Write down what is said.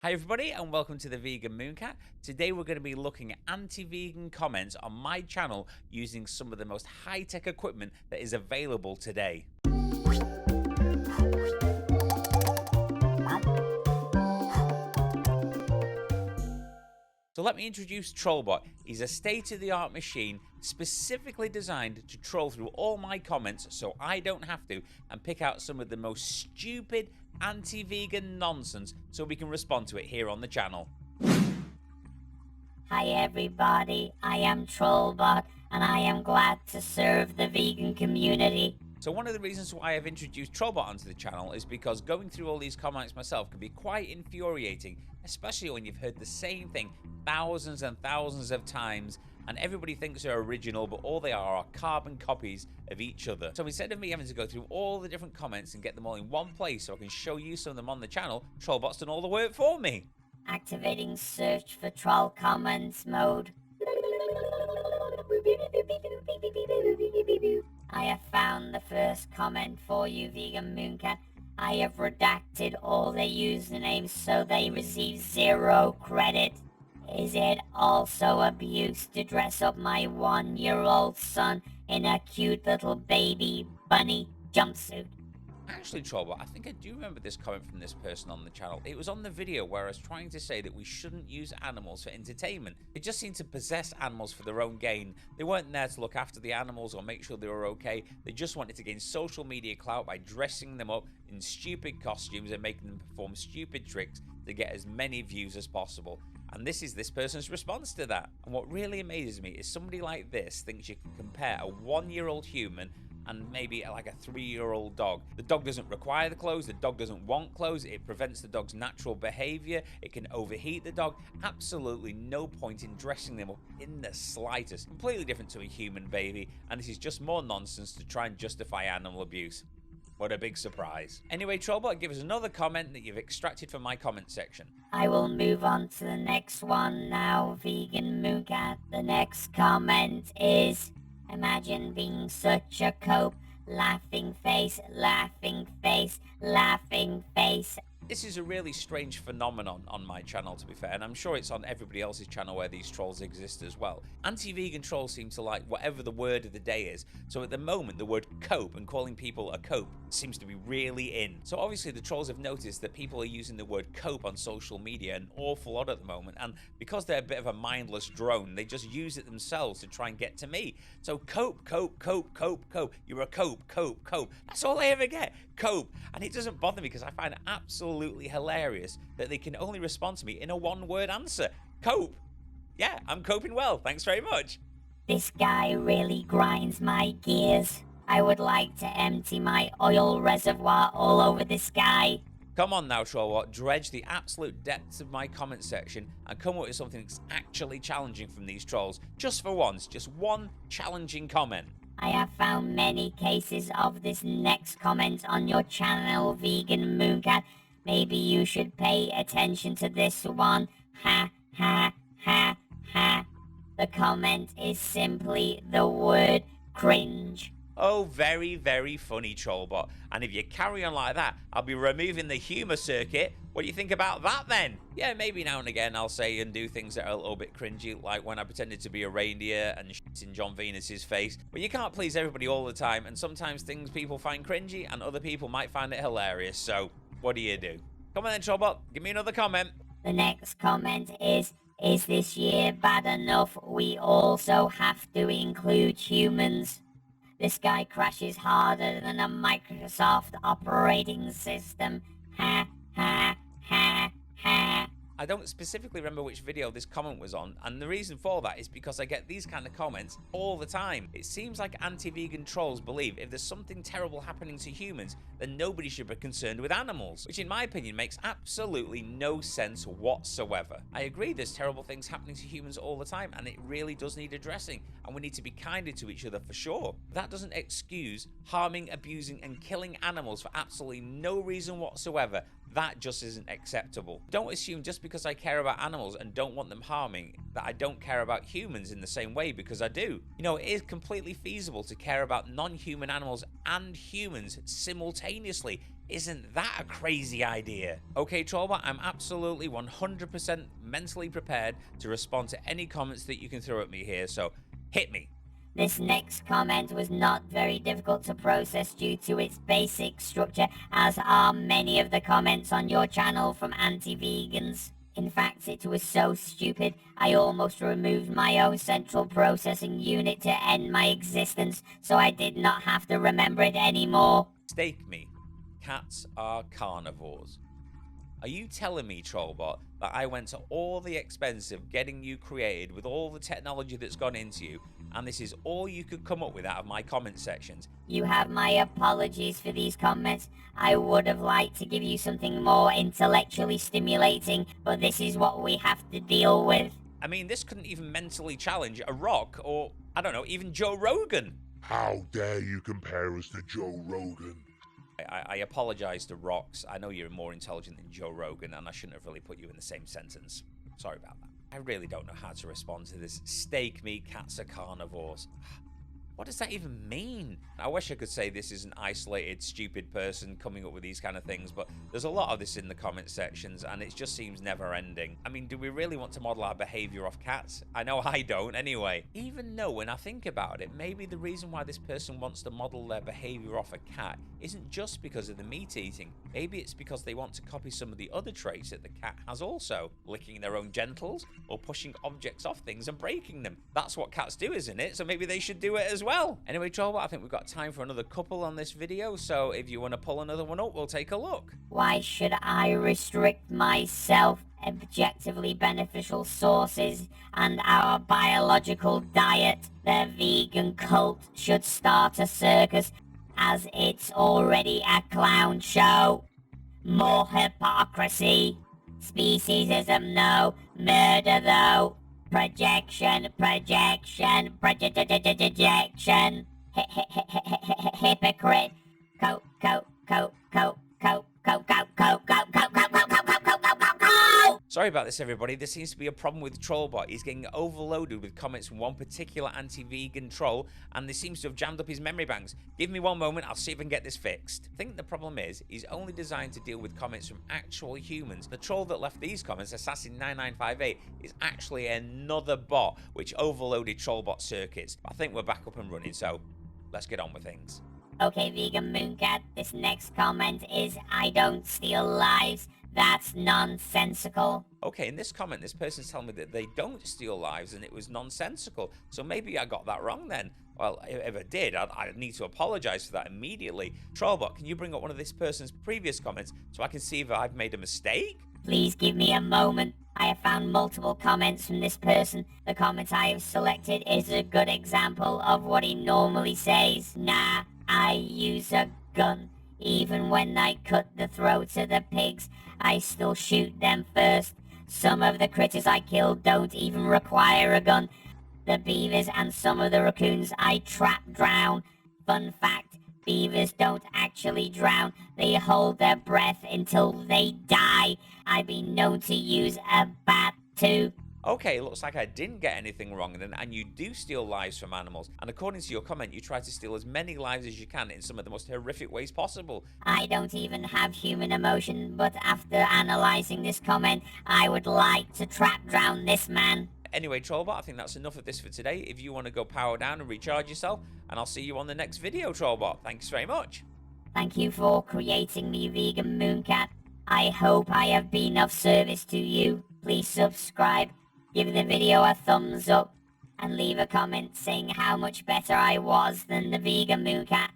Hi everybody and welcome to the Vegan Mooncat. Today we're going to be looking at anti-vegan comments on my channel using some of the most high-tech equipment that is available today. So let me introduce TrollBot. He's a state-of-the-art machine specifically designed to troll through all my comments so I don't have to and pick out some of the most stupid anti-vegan nonsense so we can respond to it here on the channel. Hi everybody, I am TrollBot and I am glad to serve the vegan community. So one of the reasons why I've introduced TrollBot onto the channel is because going through all these comments myself can be quite infuriating, especially when you've heard the same thing thousands and thousands of times and everybody thinks they're original, but all they are carbon copies of each other. So instead of me having to go through all the different comments and get them all in one place so I can show you some of them on the channel, TrollBot's done all the work for me. Activating search for troll comments mode. I have found the first comment for you, Vegan Mooncat. I have redacted all their usernames so they receive 0 credit. Is it also abuse to dress up my 1-year-old son in a cute little baby bunny jumpsuit? Actually, TrollBot, I think I do remember this comment from this person on the channel. It was on the video where I was trying to say that we shouldn't use animals for entertainment. They just seem to possess animals for their own gain. They weren't there to look after the animals or make sure they were okay. They just wanted to gain social media clout by dressing them up in stupid costumes and making them perform stupid tricks to get as many views as possible. And this is this person's response to that. And what really amazes me is somebody like this thinks you can compare a 1-year-old human and maybe like a 3-year-old dog. The dog doesn't require the clothes, the dog doesn't want clothes, it prevents the dog's natural behavior, it can overheat the dog. Absolutely no point in dressing them up in the slightest. Completely different to a human baby, and this is just more nonsense to try and justify animal abuse. What a big surprise. Anyway, TrollBot, give us another comment that you've extracted from my comment section. I will move on to the next one now, Vegan Mooncat. The next comment is, imagine being such a cope. Laughing face, laughing face, laughing face. This is a really strange phenomenon on my channel, to be fair, and I'm sure it's on everybody else's channel where these trolls exist as well. Anti-vegan trolls seem to like whatever the word of the day is, so at the moment the word cope and calling people a cope seems to be really in. So obviously the trolls have noticed that people are using the word cope on social media an awful lot at the moment, and because they're a bit of a mindless drone, they just use it themselves to try and get to me. So cope, cope, cope, cope, cope, you're a cope, cope, cope. That's all I ever get, cope. And it doesn't bother me because I find it absolutely hilarious that they can only respond to me in a 1-word answer. Cope. Yeah, I'm coping well, thanks very much. This guy really grinds my gears. I would like to empty my oil reservoir all over this guy. Come on now, TrollBot, dredge the absolute depths of my comment section and come up with something that's actually challenging from these trolls. Just for once, just one challenging comment. I have found many cases of this next comment on your channel, Vegan Mooncat. Maybe you should pay attention to this one. Ha, ha, ha, ha. The comment is simply the word cringe. Oh, very, very funny, TrollBot. And if you carry on like that, I'll be removing the humour circuit. What do you think about that then? Yeah, maybe now and again I'll say and do things that are a little bit cringy, like when I pretended to be a reindeer and shit in John Venus's face. But you can't please everybody all the time, and sometimes things people find cringy and other people might find it hilarious. So, what do you do? Come on then, TrollBot, give me another comment. The next comment is this year bad enough? We also have to include humans. This guy crashes harder than a Microsoft operating system. Ha, ha, ha, ha. I don't specifically remember which video this comment was on, and the reason for that is because I get these kind of comments all the time. It seems like anti-vegan trolls believe if there's something terrible happening to humans, then nobody should be concerned with animals, which in my opinion makes absolutely no sense whatsoever. I agree there's terrible things happening to humans all the time, and it really does need addressing, and we need to be kinder to each other for sure. That doesn't excuse harming, abusing, and killing animals for absolutely no reason whatsoever. That just isn't acceptable. Don't assume just because I care about animals and don't want them harming that I don't care about humans in the same way, because I do. You know, it is completely feasible to care about non-human animals and humans simultaneously. Isn't that a crazy idea? Okay, TrollBot, I'm absolutely 100% mentally prepared to respond to any comments that you can throw at me here, so hit me. This next comment was not very difficult to process due to its basic structure, as are many of the comments on your channel from anti-vegans. In fact, it was so stupid, I almost removed my own central processing unit to end my existence, so I did not have to remember it anymore. Stake me. Cats are carnivores. Are you telling me, TrollBot, that I went to all the expense of getting you created with all the technology that's gone into you, and this is all you could come up with out of my comment sections? You have my apologies for these comments. I would have liked to give you something more intellectually stimulating, but this is what we have to deal with. I mean, this couldn't even mentally challenge a Rock or, I don't know, even Joe Rogan. How dare you compare us to Joe Rogan? I apologize to Rocks. I know you're more intelligent than Joe Rogan, and I shouldn't have really put you in the same sentence. Sorry about that. I really don't know how to respond to this. Stake me, cats are carnivores. What does that even mean? I wish I could say this is an isolated, stupid person coming up with these kind of things, but there's a lot of this in the comment sections, and it just seems never ending. I mean, do we really want to model our behavior off cats? I know I don't, anyway. Even though, when I think about it, maybe the reason why this person wants to model their behavior off a cat isn't just because of the meat eating. Maybe it's because they want to copy some of the other traits that the cat has also. Licking their own genitals, or pushing objects off things and breaking them. That's what cats do, isn't it? So maybe they should do it as well. Anyway, TrollBot, I think we've got time for another couple on this video, so if you want to pull another one up, we'll take a look. Why should I restrict myself? Objectively beneficial sources and our biological diet? The vegan cult should start a circus, as it's already a clown show. More hypocrisy. Speciesism, no. Murder, though. Projection. Hypocrite. Sorry about this, everybody. There seems to be a problem with TrollBot. He's getting overloaded with comments from one particular anti-vegan troll, and this seems to have jammed up his memory banks. Give me one moment, I'll see if I can get this fixed. I think the problem is, he's only designed to deal with comments from actual humans. The troll that left these comments, Assassin9958, is actually another bot, which overloaded TrollBot circuits. I think we're back up and running, so let's get on with things. Okay, Vegan Mooncat, this next comment is, I don't steal lives. That's nonsensical. Okay, in this comment, this person's telling me that they don't steal lives and it was nonsensical. So maybe I got that wrong then. Well, if I did, I need to apologize for that immediately. TrollBot, can you bring up one of this person's previous comments so I can see if I've made a mistake? Please give me a moment. I have found multiple comments from this person. The comment I have selected is a good example of what he normally says. Nah, I use a gun. Even when I cut the throats of the pigs, I still shoot them first. Some of the critters I kill don't even require a gun. The beavers and some of the raccoons I trap drown. Fun fact, beavers don't actually drown. They hold their breath until they die. I've been known to use a bat too. Okay, looks like I didn't get anything wrong then, and you do steal lives from animals. And according to your comment, you try to steal as many lives as you can in some of the most horrific ways possible. I don't even have human emotion, but after analyzing this comment, I would like to trap drown this man. Anyway, TrollBot, I think that's enough of this for today. If you want to go power down and recharge yourself, and I'll see you on the next video, TrollBot. Thanks very much. Thank you for creating me, Vegan Mooncat. I hope I have been of service to you. Please subscribe. Give the video a thumbs up and leave a comment saying how much better I was than the Vegan Mooncat.